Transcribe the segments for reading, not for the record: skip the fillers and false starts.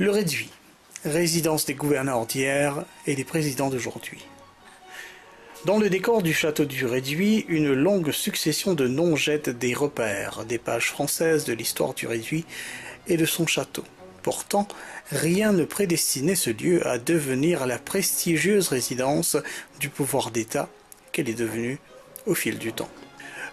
Le réduit, résidence des gouverneurs d'hier et des présidents d'aujourd'hui. Dans le décor du château du Réduit, une longue succession de noms jette des repères, des pages françaises de l'histoire du Réduit et de son château. Pourtant, rien ne prédestinait ce lieu à devenir la prestigieuse résidence du pouvoir d'État qu'elle est devenue au fil du temps.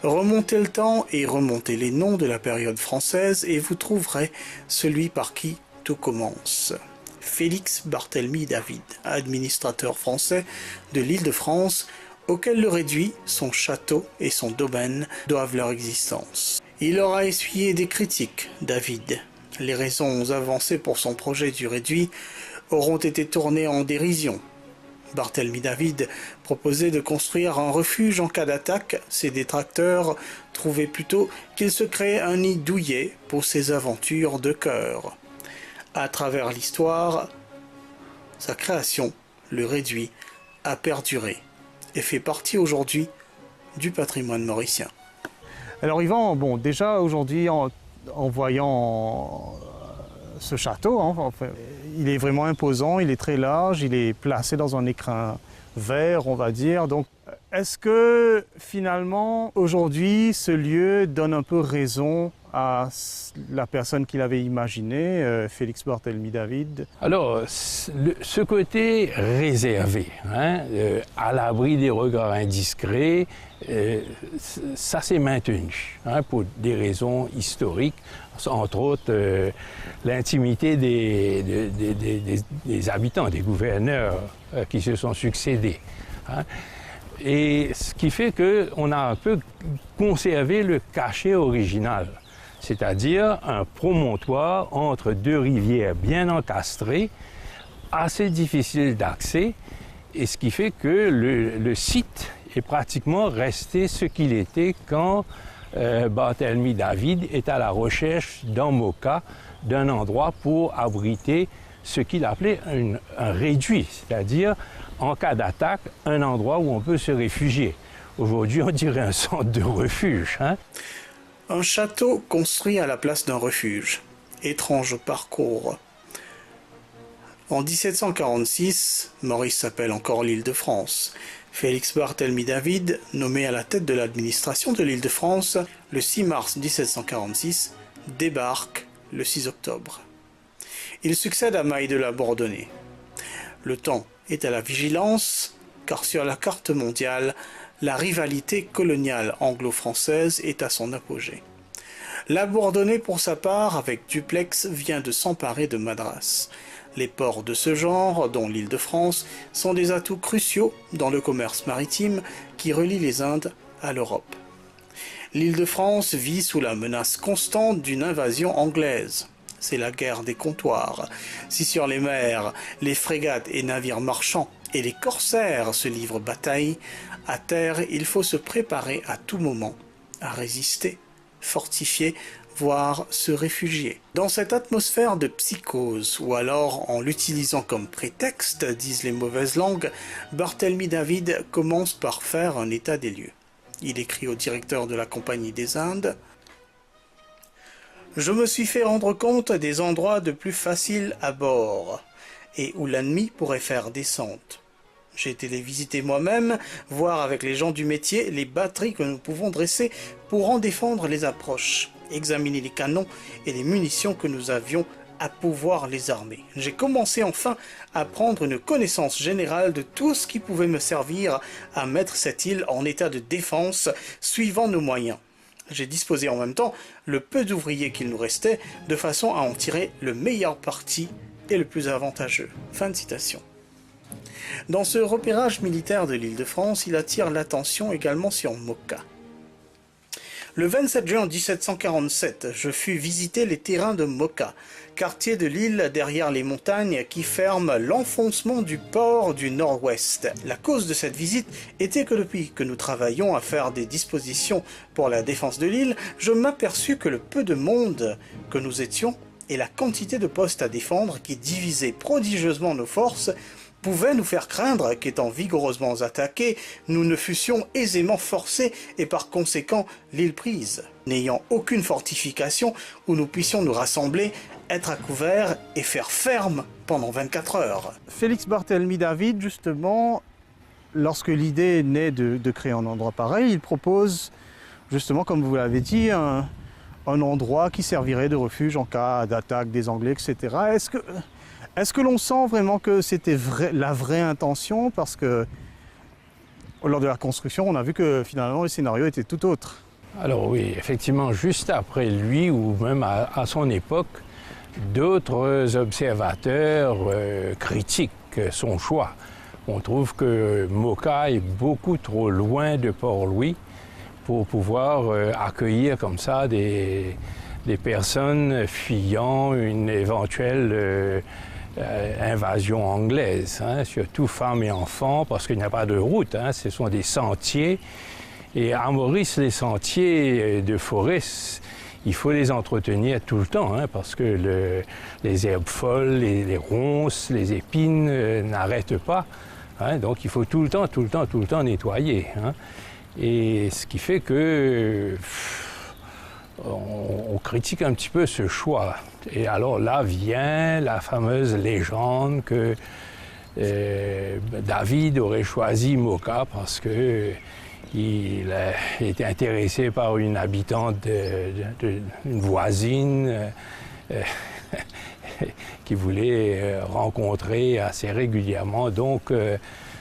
Remontez le temps et remontez les noms de la période française et vous trouverez celui par qui tout commence. Félix Barthélemy David, administrateur français de l'Île-de-France, auquel le Réduit, son château et son domaine doivent leur existence. Il aura essuyé des critiques, David. Les raisons avancées pour son projet du Réduit auront été tournées en dérision. Barthélemy David proposait de construire un refuge en cas d'attaque. Ses détracteurs trouvaient plutôt qu'il se créait un nid douillet pour ses aventures de cœur. À travers l'histoire, sa création, le Réduit, a perduré et fait partie aujourd'hui du patrimoine mauricien. Alors Yvan, bon, déjà aujourd'hui en voyant ce château, il est vraiment imposant, il est très large, il est placé dans un écrin vert, on va dire. Donc, est-ce que finalement, aujourd'hui, ce lieu donne un peu raison à la personne qui l'avait imaginé, Félix Barthélemy David? Alors, ce côté réservé, à l'abri des regards indiscrets, ça s'est maintenu, pour des raisons historiques, entre autres l'intimité des habitants, des gouverneurs qui se sont succédés. Et ce qui fait qu'on a un peu conservé le cachet original, c'est-à-dire un promontoire entre deux rivières bien encastrées, assez difficile d'accès, et ce qui fait que le site est pratiquement resté ce qu'il était quand Barthélemy David est à la recherche dans Moka d'un endroit pour abriter ce qu'il appelait un réduit, c'est-à-dire, en cas d'attaque, un endroit où on peut se réfugier. Aujourd'hui, on dirait un centre de refuge. Un château construit à la place d'un refuge. Étrange parcours. En 1746, Maurice s'appelle encore l'Île-de-France. Félix Barthélemy David, nommé à la tête de l'administration de l'Île-de-France, le 6 mars 1746, débarque le 6 octobre. Il succède à Maille de la Bourdonnais. Le temps est à la vigilance, car sur la carte mondiale, la rivalité coloniale anglo-française est à son apogée. La Bourdonnais, pour sa part, avec Dupleix, vient de s'emparer de Madras. Les ports de ce genre, dont l'Île-de-France, sont des atouts cruciaux dans le commerce maritime qui relie les Indes à l'Europe. L'Île-de-France vit sous la menace constante d'une invasion anglaise. C'est la guerre des comptoirs. Si sur les mers, les frégates et navires marchands et les corsaires se livrent bataille, à terre, il faut se préparer à tout moment à résister, fortifier, voire se réfugier. Dans cette atmosphère de psychose, ou alors en l'utilisant comme prétexte, disent les mauvaises langues, Barthélemy David commence par faire un état des lieux. Il écrit au directeur de la Compagnie des Indes: « Je me suis fait rendre compte des endroits de plus faciles à bord, et où l'ennemi pourrait faire descente. J'ai été les visiter moi-même, voir avec les gens du métier les batteries que nous pouvons dresser pour en défendre les approches, examiner les canons et les munitions que nous avions à pouvoir les armer. J'ai commencé enfin à prendre une connaissance générale de tout ce qui pouvait me servir à mettre cette île en état de défense suivant nos moyens. J'ai disposé en même temps le peu d'ouvriers qu'il nous restait de façon à en tirer le meilleur parti et le plus avantageux. » Fin de citation. Dans ce repérage militaire de l'Île-de-France, il attire l'attention également sur Moka. Le 27 juin 1747, je fus visiter les terrains de Moka, quartier de l'île derrière les montagnes qui ferment l'enfoncement du port du nord-ouest. La cause de cette visite était que depuis que nous travaillions à faire des dispositions pour la défense de l'île, je m'aperçus que le peu de monde que nous étions et la quantité de postes à défendre qui divisaient prodigieusement nos forces pouvait nous faire craindre qu'étant vigoureusement attaqués, nous ne fussions aisément forcés et par conséquent l'île prise. N'ayant aucune fortification où nous puissions nous rassembler, être à couvert et faire ferme pendant 24 heures. Félix Barthélemy David, justement, lorsque l'idée naît de créer un endroit pareil, il propose, justement, comme vous l'avez dit, un endroit qui servirait de refuge en cas d'attaque des Anglais, etc. Est-ce que l'on sent vraiment que c'était la vraie intention? Parce que lors de la construction, on a vu que finalement le scénario était tout autre. Alors oui, effectivement, juste après lui, ou même à son époque, d'autres observateurs critiquent son choix. On trouve que Moka est beaucoup trop loin de Port-Louis pour pouvoir accueillir comme ça des personnes fuyant une éventuelle invasion anglaise, hein, surtout femmes et enfants, parce qu'il n'y a pas de route, hein, ce sont des sentiers. Et à Maurice, les sentiers de forêt, il faut les entretenir tout le temps, hein, parce que les herbes folles, les ronces, les épines n'arrêtent pas. Hein, donc il faut tout le temps nettoyer. Hein. Et ce qui fait que on critique un petit peu ce choix. Et alors là vient la fameuse légende que David aurait choisi Moka parce que il était intéressé par une habitante une voisine qu'il voulait rencontrer assez régulièrement. Donc,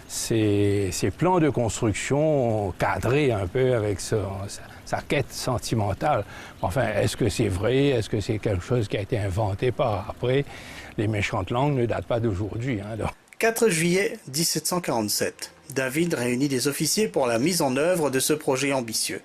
ces plans de construction ont cadré un peu avec sa quête sentimentale. Enfin, est-ce que c'est vrai? Est-ce que c'est quelque chose qui a été inventé par après? Les méchantes langues ne datent pas d'aujourd'hui. Hein, 4 juillet 1747. David réunit des officiers pour la mise en œuvre de ce projet ambitieux.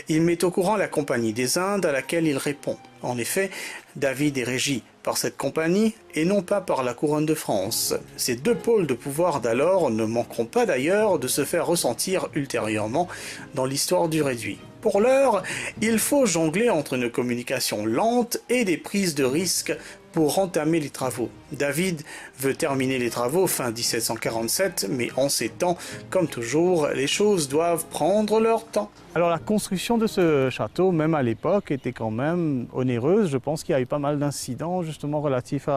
Il met au courant la Compagnie des Indes à laquelle il répond. En effet, David est régi par cette compagnie et non pas par la couronne de France. Ces deux pôles de pouvoir d'alors ne manqueront pas d'ailleurs de se faire ressentir ultérieurement dans l'histoire du réduit. Pour l'heure, il faut jongler entre une communication lente et des prises de risques pour entamer les travaux. David veut terminer les travaux fin 1747, mais en ces temps, comme toujours, les choses doivent prendre leur temps. Alors la construction de ce château, même à l'époque, était quand même onéreuse. Je pense qu'il y a eu pas mal d'incidents justement relatifs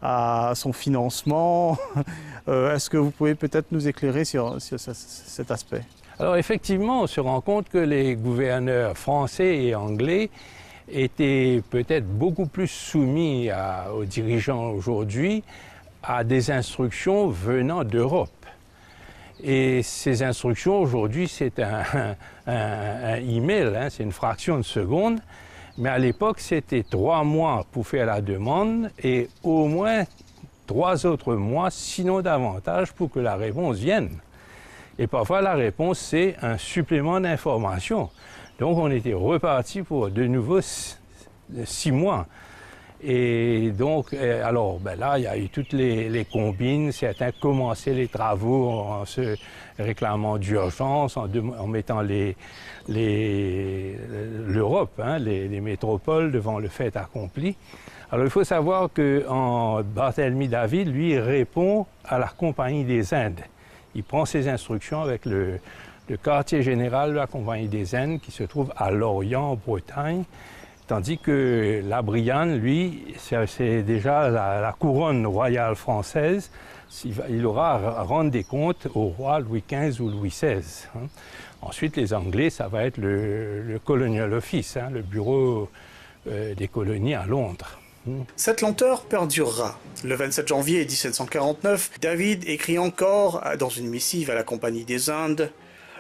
à son financement. Est-ce que vous pouvez peut-être nous éclairer sur cet aspect? Alors effectivement, on se rend compte que les gouverneurs français et anglais étaient peut-être beaucoup plus soumis aux dirigeants aujourd'hui à des instructions venant d'Europe. Et ces instructions aujourd'hui, c'est un email, hein, c'est une fraction de seconde, mais à l'époque, c'était 3 mois pour faire la demande et au moins 3 autres mois, sinon davantage, pour que la réponse vienne. Et parfois, la réponse, c'est un supplément d'information. Donc, on était reparti pour de nouveau 6 mois. Et donc, alors, là, il y a eu toutes les combines. Certains commençaient les travaux en se réclamant d'urgence, en mettant l'Europe, hein, les métropoles devant le fait accompli. Alors, il faut savoir que Barthélemy David, lui, répond à la Compagnie des Indes. Il prend ses instructions avec le quartier général de la Compagnie des Indes qui se trouve à Lorient, en Bretagne, tandis que la Brianne, lui, c'est déjà la couronne royale française. Il aura à rendre des comptes au roi Louis XV ou Louis XVI. Hein. Ensuite, les Anglais, ça va être le Colonial Office, hein, le bureau des colonies à Londres. Cette lenteur perdurera. Le 27 janvier 1749, David écrit encore dans une missive à la Compagnie des Indes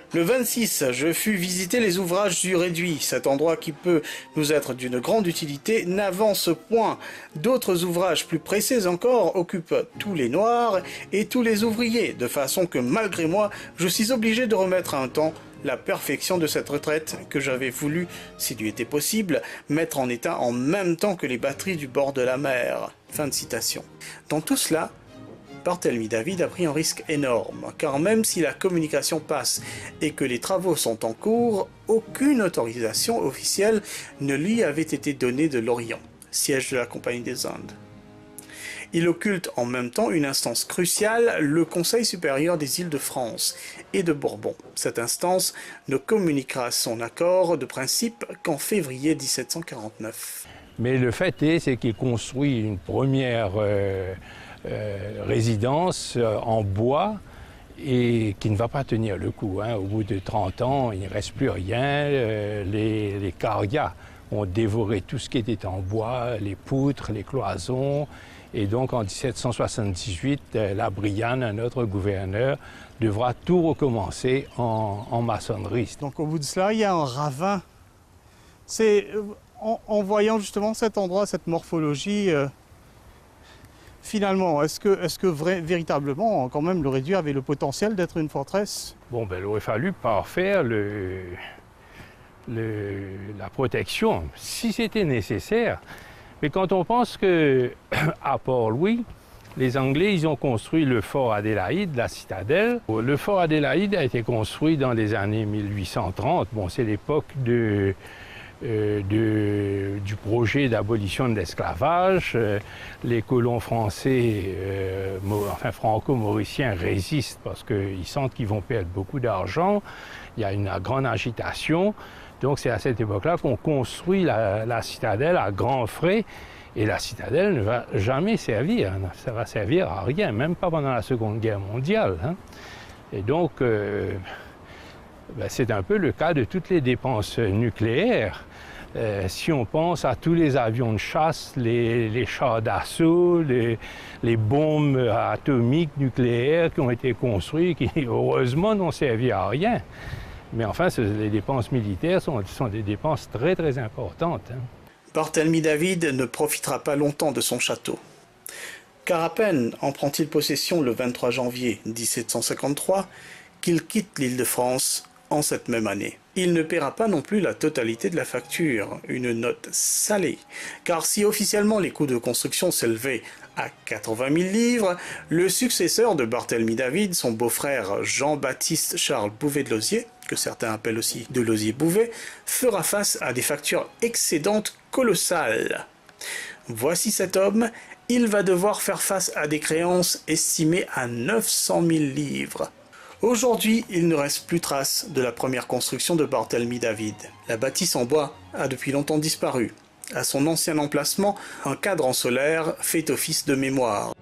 « Le 26, je fus visiter les ouvrages du réduit. Cet endroit qui peut nous être d'une grande utilité n'avance point. D'autres ouvrages plus pressés encore occupent tous les Noirs et tous les ouvriers, de façon que malgré moi, je suis obligé de remettre à un temps la perfection de cette retraite que j'avais voulu, s'il lui était possible, mettre en état en même temps que les batteries du bord de la mer. » Fin de citation. Dans tout cela, Barthélemy David a pris un risque énorme, car même si la communication passe et que les travaux sont en cours, aucune autorisation officielle ne lui avait été donnée de Lorient, siège de la Compagnie des Indes. Il occulte en même temps une instance cruciale, le Conseil supérieur des Îles-de-France et de Bourbon. Cette instance ne communiquera son accord de principe qu'en février 1749. Mais le fait est, c'est qu'il construit une première résidence en bois et qui ne va pas tenir le coup. Hein. Au bout de 30 ans, il ne reste plus rien. Les Carias ont dévoré tout ce qui était en bois, les poutres, les cloisons. Et donc en 1778, la Brianne, notre gouverneur, devra tout recommencer en maçonnerie. Donc au bout de cela, il y a un ravin. C'est en voyant justement cet endroit, cette morphologie, finalement, est-ce que véritablement, quand même, le réduit avait le potentiel d'être une forteresse? Bon, ben, il aurait fallu parfaire la protection, si c'était nécessaire. Mais quand on pense qu'à Port-Louis, les Anglais, ils ont construit le fort Adélaïde, la citadelle. Le fort Adélaïde a été construit dans les années 1830. Bon, c'est l'époque du projet d'abolition de l'esclavage. Les colons français, enfin franco-mauriciens, résistent parce qu'ils sentent qu'ils vont perdre beaucoup d'argent. Il y a une grande agitation. Donc c'est à cette époque-là qu'on construit la citadelle à grands frais. Et la citadelle ne va jamais servir. Ça va servir à rien, même pas pendant la Seconde Guerre mondiale. Hein. Et donc, c'est un peu le cas de toutes les dépenses nucléaires. Si on pense à tous les avions de chasse, les chars d'assaut, les bombes atomiques nucléaires qui ont été construits, qui heureusement n'ont servi à rien. Mais enfin, les dépenses militaires sont des dépenses très très importantes. Hein. Barthélemy David ne profitera pas longtemps de son château. Car à peine en prend-il possession le 23 janvier 1753 qu'il quitte l'île de France en cette même année. Il ne paiera pas non plus la totalité de la facture, une note salée, car si officiellement les coûts de construction s'élevaient à 80 000 livres, le successeur de Barthélemy David, son beau-frère Jean-Baptiste Charles Bouvet de Lozier, que certains appellent aussi de Lozier-Bouvet, fera face à des factures excédentes colossales. Voici cet homme, il va devoir faire face à des créances estimées à 900 000 livres. Aujourd'hui, il ne reste plus trace de la première construction de Barthélemy David. La bâtisse en bois a depuis longtemps disparu. À son ancien emplacement, un cadran solaire fait office de mémoire.